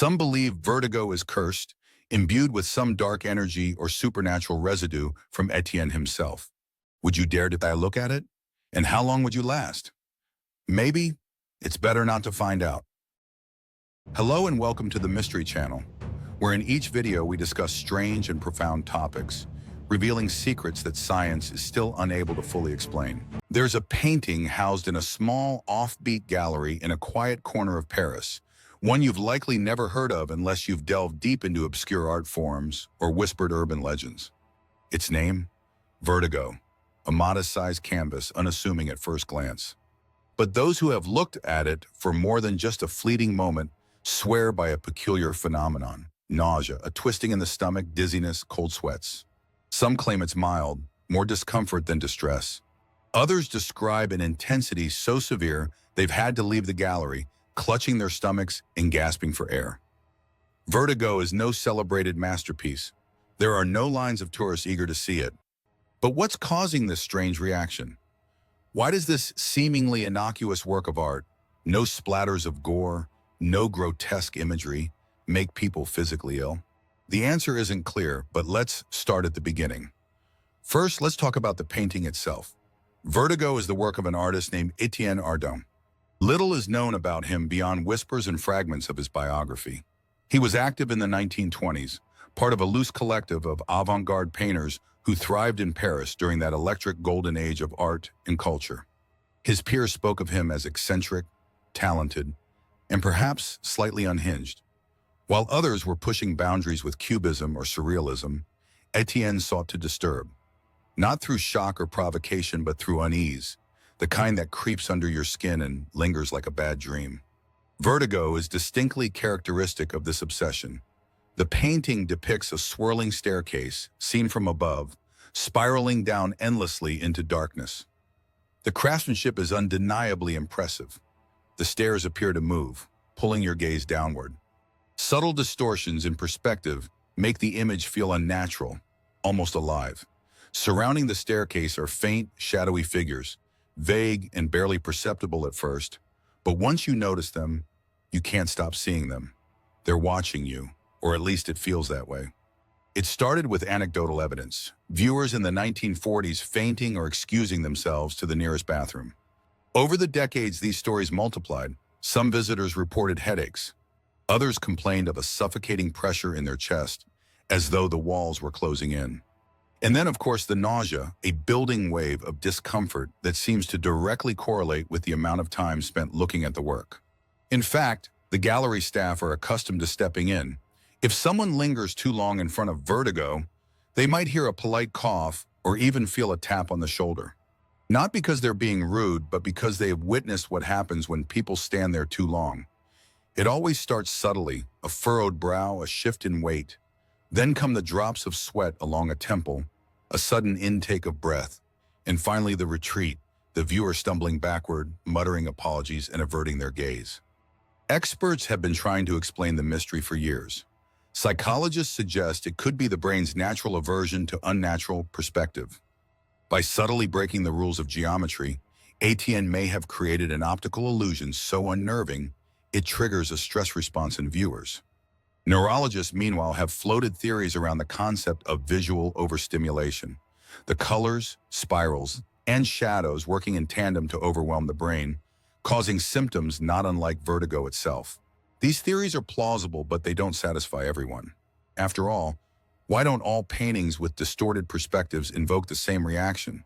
Some believe vertigo is cursed, imbued with some dark energy or supernatural residue from Etienne himself. Would you dare to look at it? And how long would you last? Maybe it's better not to find out. Hello and welcome to the Mystery Channel, where in each video we discuss strange and profound topics, revealing secrets that science is still unable to fully explain. There's a painting housed in a small, offbeat gallery in a quiet corner of Paris, one you've likely never heard of unless you've delved deep into obscure art forms or whispered urban legends. Its name? Vertigo, a modest-sized canvas unassuming at first glance. But those who have looked at it for more than just a fleeting moment swear by a peculiar phenomenon: nausea, a twisting in the stomach, dizziness, cold sweats. Some claim it's mild, more discomfort than distress. Others describe an intensity so severe they've had to leave the gallery, clutching their stomachs and gasping for air. Vertigo is no celebrated masterpiece. There are no lines of tourists eager to see it. But what's causing this strange reaction? Why does this seemingly innocuous work of art, no splatters of gore, no grotesque imagery, make people physically ill? The answer isn't clear, but let's start at the beginning. First, let's talk about the painting itself. Vertigo is the work of an artist named Etienne Ardon. Little is known about him beyond whispers and fragments of his biography. He was active in the 1920s, part of a loose collective of avant-garde painters who thrived in Paris during that electric golden age of art and culture. His peers spoke of him as eccentric, talented, and perhaps slightly unhinged. While others were pushing boundaries with cubism or surrealism, Etienne sought to disturb, not through shock or provocation, but through unease, the kind that creeps under your skin and lingers like a bad dream. Vertigo is distinctly characteristic of this obsession. The painting depicts a swirling staircase, seen from above, spiraling down endlessly into darkness. The craftsmanship is undeniably impressive. The stairs appear to move, pulling your gaze downward. Subtle distortions in perspective make the image feel unnatural, almost alive. Surrounding the staircase are faint, shadowy figures, vague and barely perceptible at first, but once you notice them, you can't stop seeing them. They're watching you, or at least it feels that way. It started with anecdotal evidence, viewers in the 1940s fainting or excusing themselves to the nearest bathroom. Over the decades, these stories multiplied. Some visitors reported headaches. Others complained of a suffocating pressure in their chest, as though the walls were closing in. And then, of course, the nausea, a building wave of discomfort that seems to directly correlate with the amount of time spent looking at the work. In fact, the gallery staff are accustomed to stepping in. If someone lingers too long in front of Vertigo, they might hear a polite cough or even feel a tap on the shoulder. Not because they're being rude, but because they have witnessed what happens when people stand there too long. It always starts subtly, a furrowed brow, a shift in weight. Then come the drops of sweat along a temple, a sudden intake of breath, and finally the retreat, the viewer stumbling backward, muttering apologies and averting their gaze. Experts have been trying to explain the mystery for years. Psychologists suggest it could be the brain's natural aversion to unnatural perspective. By subtly breaking the rules of geometry, Etienne may have created an optical illusion so unnerving it triggers a stress response in viewers. Neurologists, meanwhile, have floated theories around the concept of visual overstimulation, the colors, spirals, and shadows working in tandem to overwhelm the brain, causing symptoms not unlike vertigo itself. These theories are plausible, but they don't satisfy everyone. After all, why don't all paintings with distorted perspectives invoke the same reaction?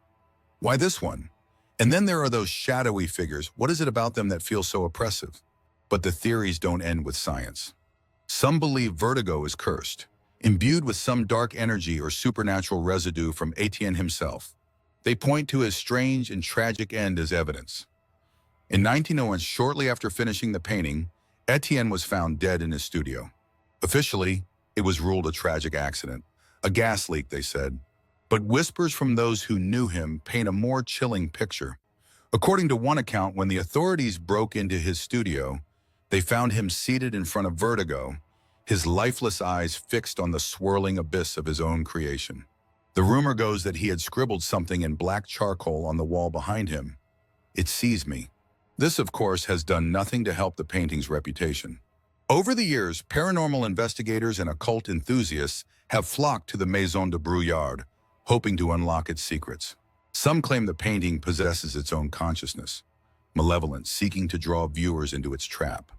Why this one? And then there are those shadowy figures. What is it about them that feels so oppressive? But the theories don't end with science. Some believe vertigo is cursed, imbued with some dark energy or supernatural residue from Etienne himself. They point to his strange and tragic end as evidence. In 1901, shortly after finishing the painting, Etienne was found dead in his studio. Officially, it was ruled a tragic accident, a gas leak, they said. But whispers from those who knew him paint a more chilling picture. According to one account, when the authorities broke into his studio, they found him seated in front of Vertigo, his lifeless eyes fixed on the swirling abyss of his own creation. The rumor goes that he had scribbled something in black charcoal on the wall behind him. "It sees me." This, of course, has done nothing to help the painting's reputation. Over the years, paranormal investigators and occult enthusiasts have flocked to the Maison de Brouillard, hoping to unlock its secrets. Some claim the painting possesses its own consciousness, malevolent, seeking to draw viewers into its trap.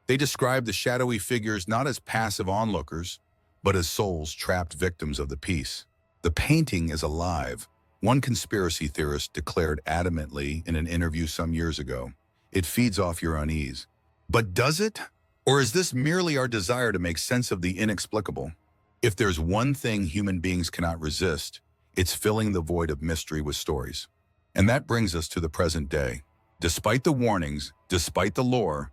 They describe the shadowy figures not as passive onlookers, but as souls trapped victims of the piece. The painting is alive, one conspiracy theorist declared adamantly in an interview some years ago. It feeds off your unease. But does it? Or is this merely our desire to make sense of the inexplicable? If there's one thing human beings cannot resist, it's filling the void of mystery with stories. And that brings us to the present day. Despite the warnings, despite the lore,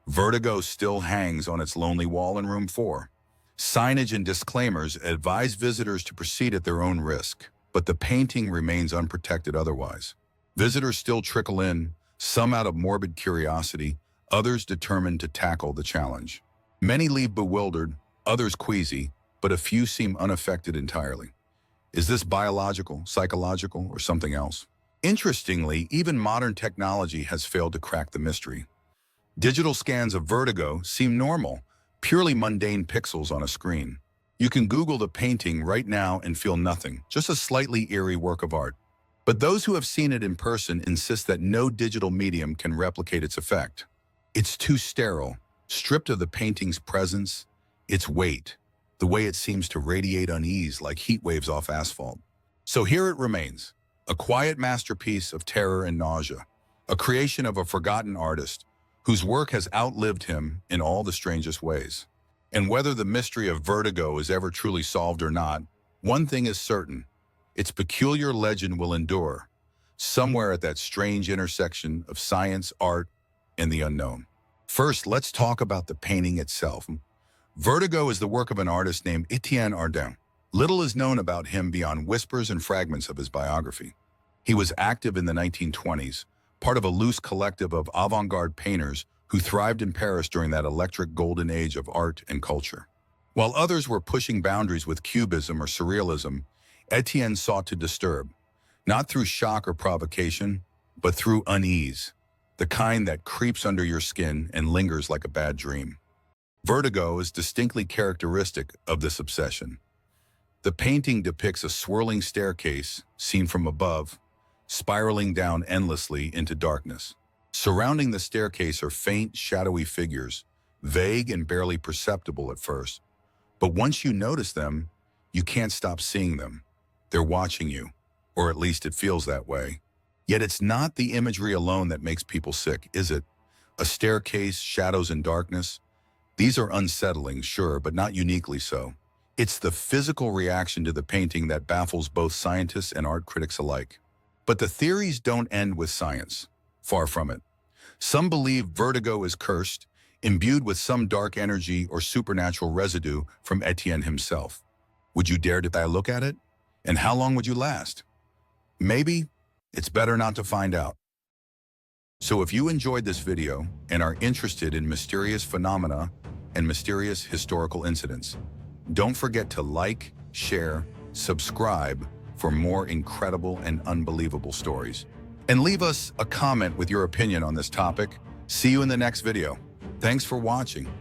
vertigo still hangs on its lonely wall in room 4. Signage and disclaimers advise visitors to proceed at their own risk, but the painting remains unprotected otherwise. Visitors still trickle in, some out of morbid curiosity, others determined to tackle the challenge. Many leave bewildered, others queasy, but a few seem unaffected entirely. Is this biological, psychological, or something else? Interestingly, even modern technology has failed to crack the mystery. Digital scans of vertigo seem normal, purely mundane pixels on a screen. You can Google the painting right now and feel nothing, just a slightly eerie work of art. But those who have seen it in person insist that no digital medium can replicate its effect. It's too sterile, stripped of the painting's presence, its weight, the way it seems to radiate unease like heat waves off asphalt. So here it remains, a quiet masterpiece of terror and nausea, a creation of a forgotten artist whose work has outlived him in all the strangest ways. And whether the mystery of vertigo is ever truly solved or not, one thing is certain: its peculiar legend will endure, somewhere at that strange intersection of science, art, and the unknown. First, let's talk about the painting itself. Vertigo is the work of an artist named Etienne Ardin. Little is known about him beyond whispers and fragments of his biography. He was active in the 1920s, part of a loose collective of avant-garde painters who thrived in Paris during that electric golden age of art and culture. While others were pushing boundaries with cubism or surrealism, Etienne sought to disturb, not through shock or provocation, but through unease, the kind that creeps under your skin and lingers like a bad dream. Vertigo is distinctly characteristic of this obsession. The painting depicts a swirling staircase, seen from above, spiraling down endlessly into darkness. Surrounding the staircase are faint, shadowy figures, vague and barely perceptible at first. But once you notice them, you can't stop seeing them. They're watching you, or at least it feels that way. Yet it's not the imagery alone that makes people sick, is it? A staircase, shadows and darkness. These are unsettling, sure, but not uniquely so. It's the physical reaction to the painting that baffles both scientists and art critics alike. But the theories don't end with science. Far from it. Some believe vertigo is cursed, imbued with some dark energy or supernatural residue from Etienne himself. Would you dare to look at it? And how long would you last? Maybe it's better not to find out. So if you enjoyed this video and are interested in mysterious phenomena and mysterious historical incidents, don't forget to like, share, subscribe for more incredible and unbelievable stories. And leave us a comment with your opinion on this topic. See you in the next video. Thanks for watching.